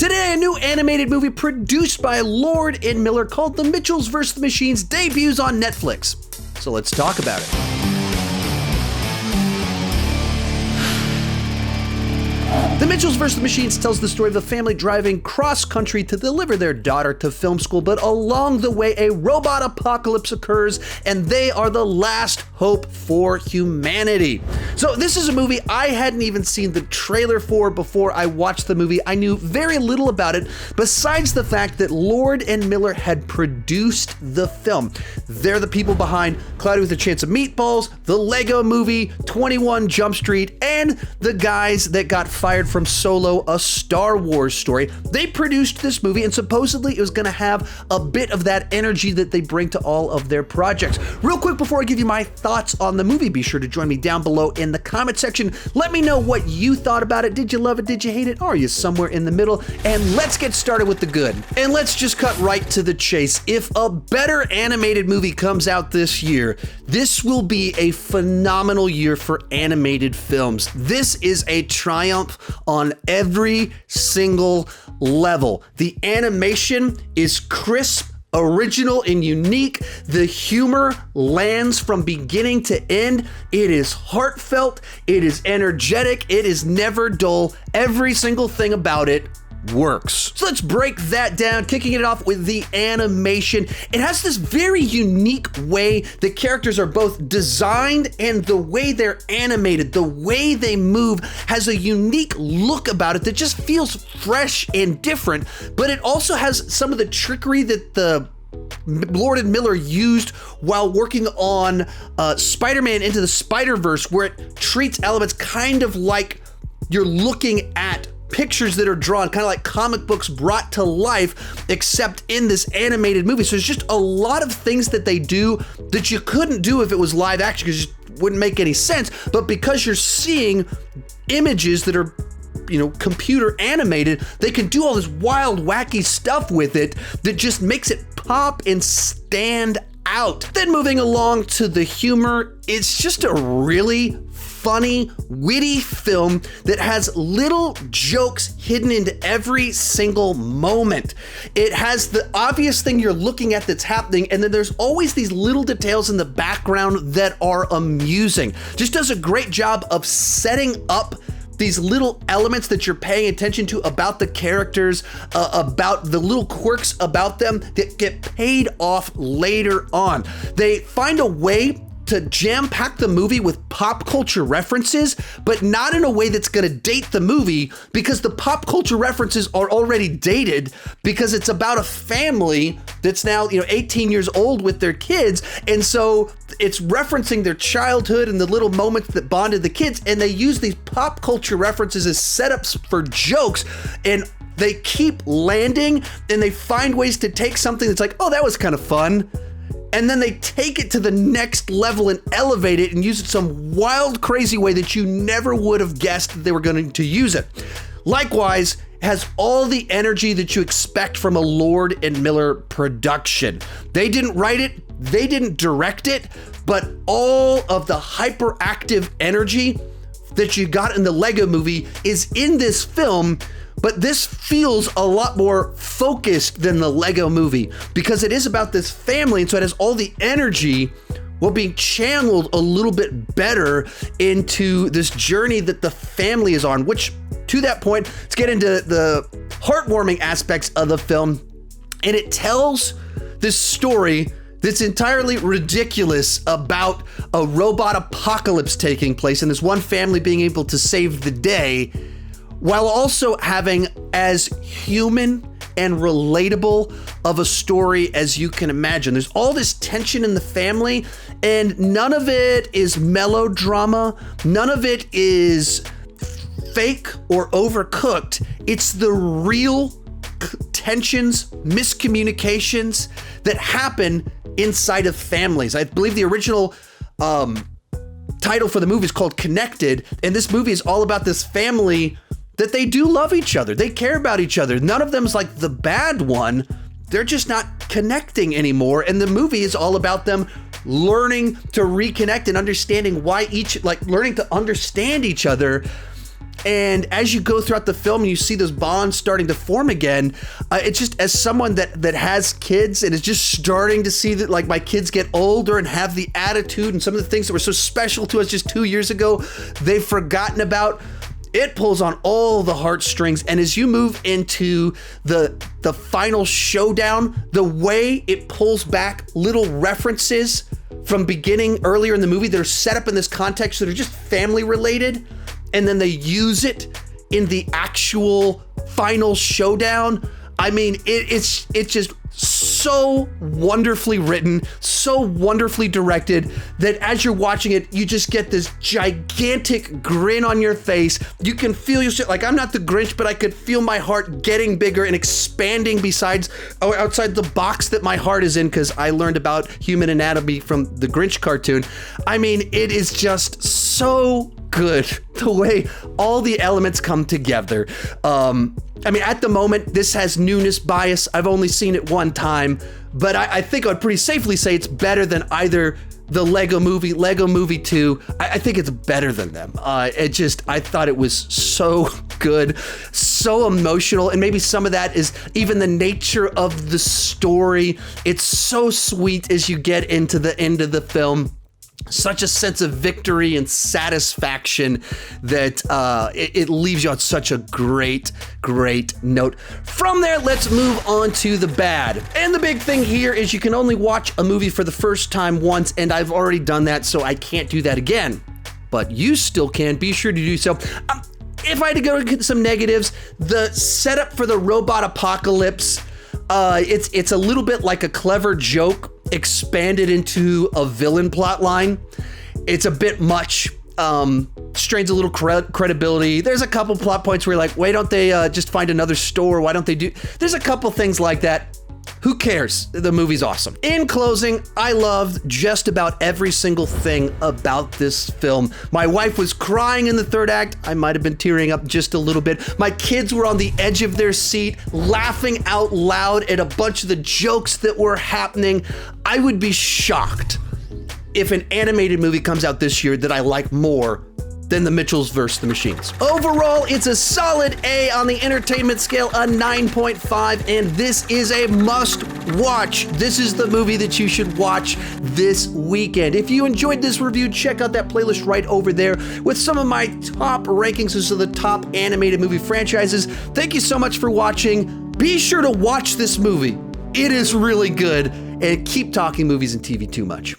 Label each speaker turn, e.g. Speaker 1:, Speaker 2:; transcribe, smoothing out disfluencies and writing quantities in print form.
Speaker 1: Today, a new animated movie produced by Lord and Miller called The Mitchells vs. the Machines debuts on Netflix. So let's talk about it. The Mitchells vs. the Machines tells the story of a family driving cross-country to deliver their daughter to film school, but along the way, a robot apocalypse occurs, and they are the last hope for humanity. So this is a movie I hadn't even seen the trailer for before I watched the movie. I knew very little about it, besides the fact that Lord and Miller had produced the film. They're the people behind Cloudy with a Chance of Meatballs, the Lego Movie, 21 Jump Street, and the guys that got fired from Solo, a Star Wars story. They produced this movie, and supposedly it was going to have a bit of that energy that they bring to all of their projects. Real quick before I give you my thoughts on the movie, be sure to join me down below in the comment section. Let me know what you thought about it. Did you love it? Did you hate it? Are you somewhere in the middle? And let's get started with the good. And let's just cut right to the chase. If a better animated movie comes out this year, this will be a phenomenal year for animated films. This is a triumph on every single level. The animation is crisp, original, and unique. The humor lands from beginning to end. It is heartfelt. It is energetic. It is never dull. Every single thing about it works. So let's break that down, kicking it off with the animation. It has this very unique way the characters are both designed, and the way they're animated, the way they move has a unique look about it that just feels fresh and different, but it also has some of the trickery that the Lord and Miller used while working on Spider-Man Into the Spider-Verse, where it treats elements kind of like you're looking at pictures that are drawn, kind of like comic books brought to life, except in this animated movie. So there's just a lot of things that they do that you couldn't do if it was live action, because it just wouldn't make any sense. But because you're seeing images that are, computer animated, they can do all this wild, wacky stuff with it that just makes it pop and stand out. Then moving along to the humor, it's just a really funny, witty film that has little jokes hidden into every single moment. It has the obvious thing you're looking at that's happening, and then there's always these little details in the background that are amusing. Just does a great job of setting up these little elements that you're paying attention to about the characters, about the little quirks about them that get paid off later on. They find a way to jam-pack the movie with pop culture references, but not in a way that's gonna date the movie, because the pop culture references are already dated, because it's about a family that's now 18 years old with their kids, and so it's referencing their childhood and the little moments that bonded the kids, and they use these pop culture references as setups for jokes, and they keep landing, and they find ways to take something that's like, oh, that was kind of fun, and then they take it to the next level and elevate it and use it some wild, crazy way that you never would have guessed that they were going to use it. Likewise, it has all the energy that you expect from a Lord and Miller production. They didn't write it, they didn't direct it, but all of the hyperactive energy that you got in the Lego Movie is in this film. But this feels a lot more focused than the Lego Movie, because it is about this family, and so it has all the energy while being channeled a little bit better into this journey that the family is on, which, to that point, let's get into the heartwarming aspects of the film. And it tells this story that's entirely ridiculous about a robot apocalypse taking place and this one family being able to save the day, while also having as human and relatable of a story as you can imagine. There's all this tension in the family, and none of it is melodrama. None of it is fake or overcooked. It's the real tensions, miscommunications that happen inside of families. I believe the original title for the movie is called Connected, and this movie is all about this family that they do love each other. They care about each other. None of them's like the bad one. They're just not connecting anymore. And the movie is all about them learning to reconnect and understanding why learning to understand each other. And as you go throughout the film and you see those bonds starting to form again, it's just, as someone that has kids and is just starting to see that, like, my kids get older and have the attitude and some of the things that were so special to us just 2 years ago, they've forgotten about. It pulls on all the heartstrings, and as you move into the final showdown, the way it pulls back little references from beginning earlier in the movie that are set up in this context that are just family related, and then they use it in the actual final showdown. I mean, it's just so wonderfully written, so wonderfully directed, that as you're watching it, you just get this gigantic grin on your face. You can feel yourself, like, I'm not the Grinch, but I could feel my heart getting bigger and expanding outside the box that my heart is in, because I learned about human anatomy from the Grinch cartoon. I mean, it is just so good the way all the elements come together. I mean, at the moment, this has newness bias. I've only seen it one time, but I think I would pretty safely say it's better than either the Lego Movie 2. I think it's better than them. I thought it was so good, so emotional, and maybe some of that is even the nature of the story. It's so sweet as you get into the end of the film. Such a sense of victory and satisfaction that it leaves you on such a great note. From there, let's move on to the bad. And the big thing here is you can only watch a movie for the first time once, and I've already done that, so I can't do that again. But you still can. Be sure to do so. If I had to go to some negatives, the setup for the robot apocalypse, it's a little bit like a clever joke expanded into a villain plot line. It's a bit much, strains a little credibility. There's a couple plot points where you're like, why don't they just find another store? Why don't they do? There's a couple things like that. Who cares? The movie's awesome. In closing, I loved just about every single thing about this film. My wife was crying in the third act. I might have been tearing up just a little bit. My kids were on the edge of their seat, laughing out loud at a bunch of the jokes that were happening. I would be shocked if an animated movie comes out this year that I like more than The Mitchells vs. the Machines. Overall, it's a solid A on the entertainment scale, a 9.5, and this is a must watch. This is the movie that you should watch this weekend. If you enjoyed this review, check out that playlist right over there with some of my top rankings of the top animated movie franchises. Thank you so much for watching. Be sure to watch this movie. It is really good, and keep talking movies and TV too much.